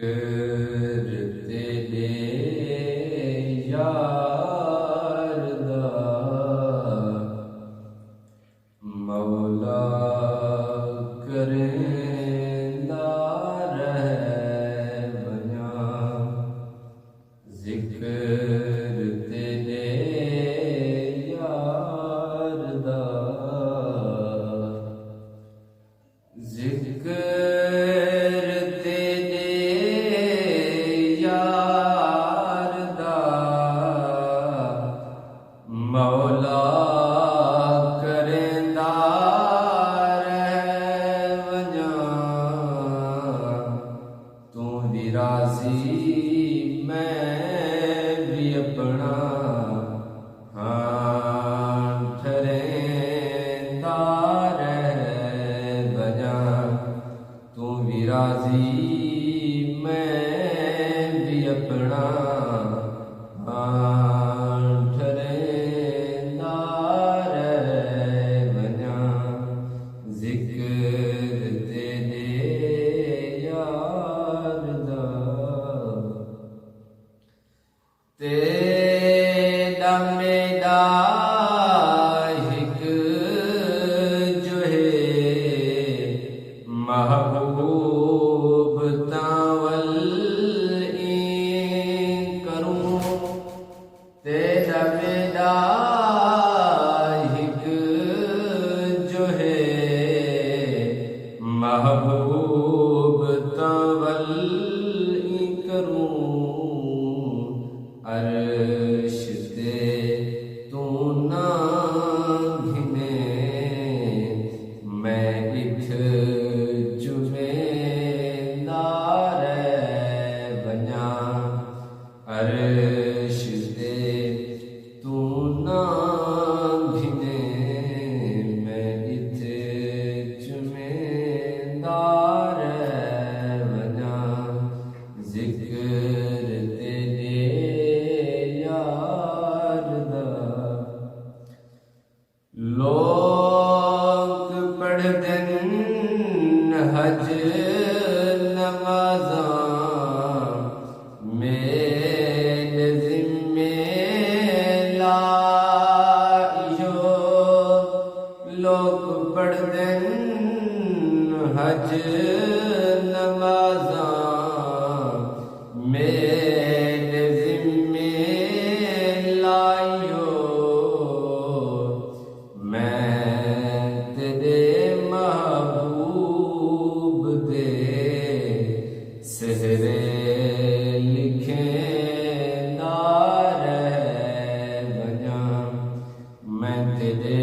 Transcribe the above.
तेरे यार दा मौला करेंदा रह बयां जिक्र तेरे यार दा जिक्र मौला करेंदा रह वजां तू भी राजी मैं भी अपना हाँ ठहरेंदा रह वजां तू भी राजी मैं भी अपना हाँ तेरा मेरा हिक जो है महबूब तावल करूं तेरा मेरा हिक जो है महबूब तावल करूं अर्श ते तू ना घिने मैं इथ जुमेंदा रह वजां अर्श ते तू ना घिने मैं इथ जुमेंदा रह वजां जिक्र लोग पढ़ते हज नमाज़ां मेरे ज़िम्मे लाइयो लोग पढ़ते हज नमाज़ां मेरे ज़िम्मे लाइयो मैं तेरे महबूब दे सेहरे लिखेंदा रह वजां मैं तेरे